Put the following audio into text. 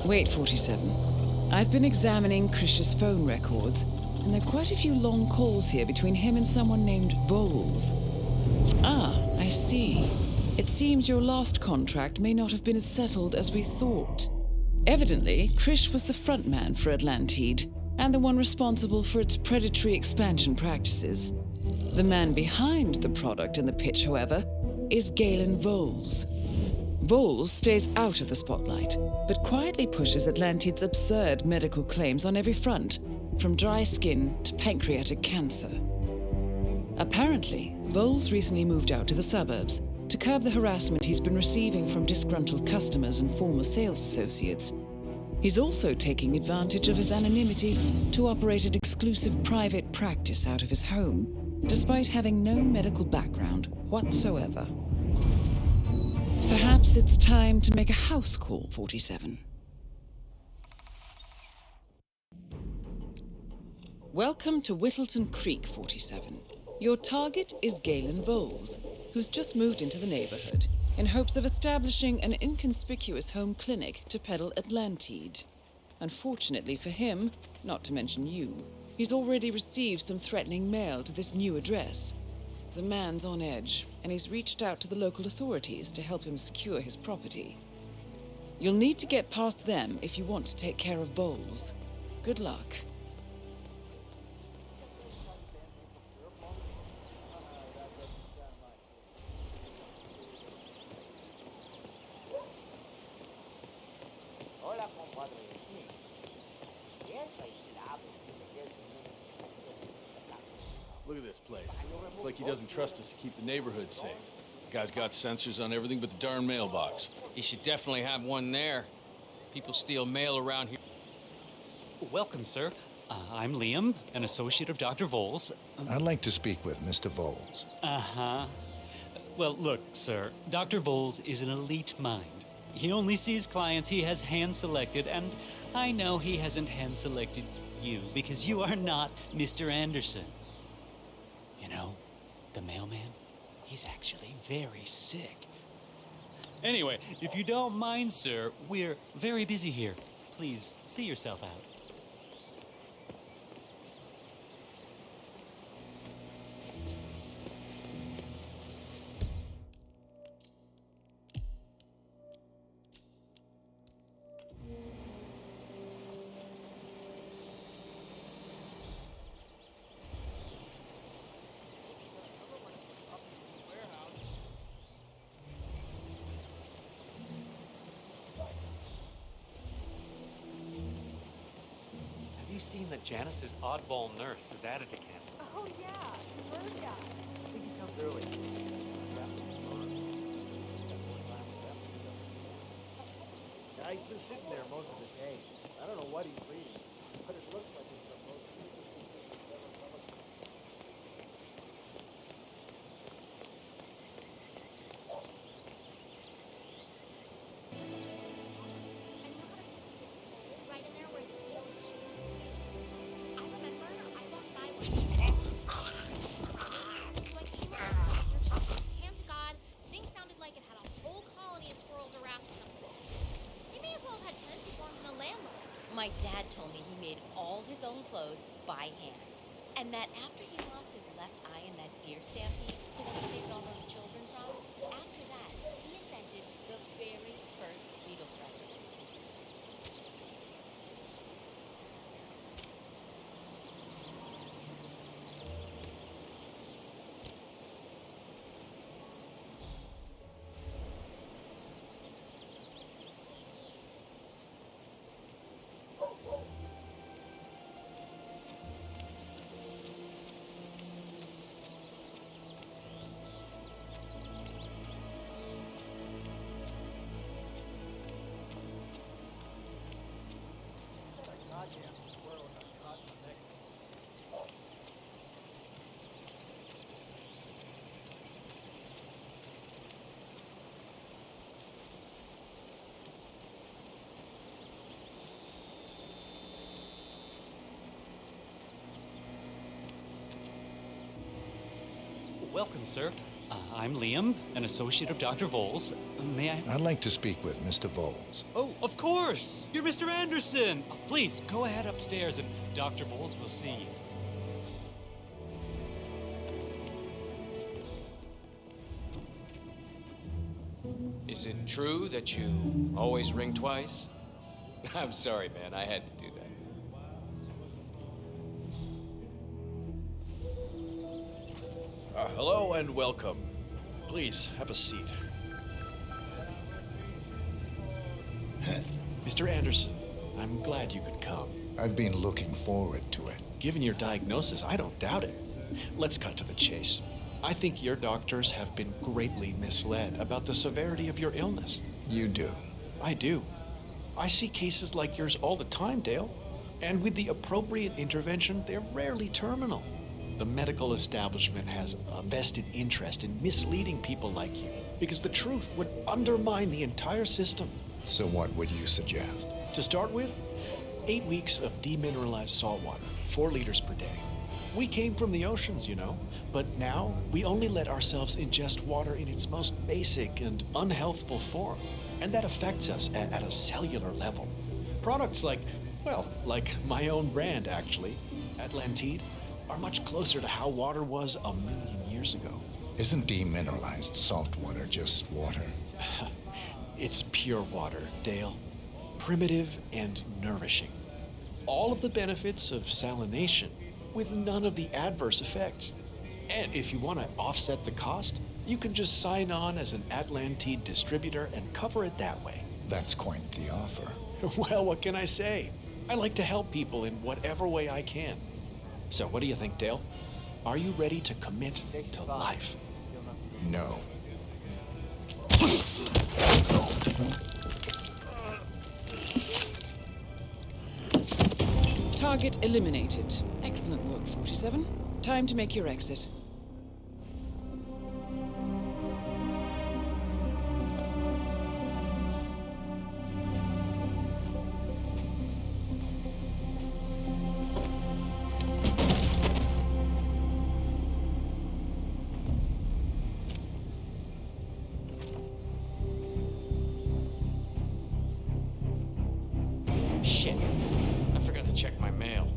Wait, 47. I've been examining Krish's phone records, and there are quite a few long calls here between him and someone named Vholes. Ah, I see. It seems your last contract may not have been as settled as we thought. Evidently, Krish was the front man for Atlantide, and the one responsible for its predatory expansion practices. The man behind the product and the pitch, however, is Galen Vholes. Vholes stays out of the spotlight, but quietly pushes Atlantide's absurd medical claims on every front, from dry skin to pancreatic cancer. Apparently, Vholes recently moved out to the suburbs to curb the harassment he's been receiving from disgruntled customers and former sales associates. He's also taking advantage of his anonymity to operate an exclusive private practice out of his home, despite having no medical background whatsoever. Perhaps it's time to make a house call, 47. Welcome to Whittleton Creek, 47. Your target is Galen Vholes, who's just moved into the neighborhood in hopes of establishing an inconspicuous home clinic to peddle Atlantide. Unfortunately for him, not to mention you, he's already received some threatening mail to this new address. The man's on edge, and he's reached out to the local authorities to help him secure his property. You'll need to get past them if you want to take care of Vholes. Good luck. Look at this place. It's like he doesn't trust us to keep the neighborhood safe. The guy's got sensors on everything but the darn mailbox. You should definitely have one there. People steal mail around here. Welcome, sir. I'm Liam, an associate of Dr. Vholes. I'd like to speak with Mr. Vholes. Uh-huh. Well, look, sir, Dr. Vholes is an elite mind. He only sees clients he has hand-selected, and I know he hasn't hand-selected you because you are not Mr. Anderson. You know, the mailman, he's actually very sick. Anyway, if you don't mind, sir, we're very busy here. Please, see yourself out. Have you seen that Janice's oddball nurse has added again? Oh yeah, the bird guy. I think he comes early. Yeah, he's been sitting there most of the day. I don't know what he's reading, but it looks like it's supposed to be. Right in there where the field is. I remember I walked by one. So I came out. Hand to God, thing sounded like it had a whole colony of squirrels or rats or something. He may as well have had tenancy forms in a landlord. My dad told me he made all his own clothes by hand. And that after he lost his left eye in that deer stampede, the one he saved all those children from, after that, he invented the very first needle threader. Welcome, sir. I'm Liam, an associate of Dr. Vholes. May I? I'd like to speak with Mr. Vholes. Oh, of course! You're Mr. Anderson! Please, go ahead upstairs and Dr. Vholes will see you. Is it true that you always ring twice? I'm sorry, man. I had to do that. Hello and welcome. Please, have a seat. Mr. Anderson, I'm glad you could come. I've been looking forward to it. Given your diagnosis, I don't doubt it. Let's cut to the chase. I think your doctors have been greatly misled about the severity of your illness. You do. I do. I see cases like yours all the time, Dale. And with the appropriate intervention, they're rarely terminal. The medical establishment has a vested interest in misleading people like you, because the truth would undermine the entire system. So what would you suggest? To start with, 8 weeks of demineralized salt water, 4 liters per day. We came from the oceans, you know, but now we only let ourselves ingest water in its most basic and unhealthful form, and that affects us at a cellular level. Products like, well, like my own brand, actually, Atlantide, are much closer to how water was 1,000,000 years ago. Isn't demineralized salt water just water? It's pure water, Dale. Primitive and nourishing. All of the benefits of salination, with none of the adverse effects. And if you want to offset the cost, you can just sign on as an Atlantide distributor and cover it that way. That's quite the offer. Well, what can I say? I like to help people in whatever way I can. So what do you think, Dale? Are you ready to commit to life? No. Target eliminated. Excellent work, 47. Time to make your exit. Shit. I forgot to check my mail.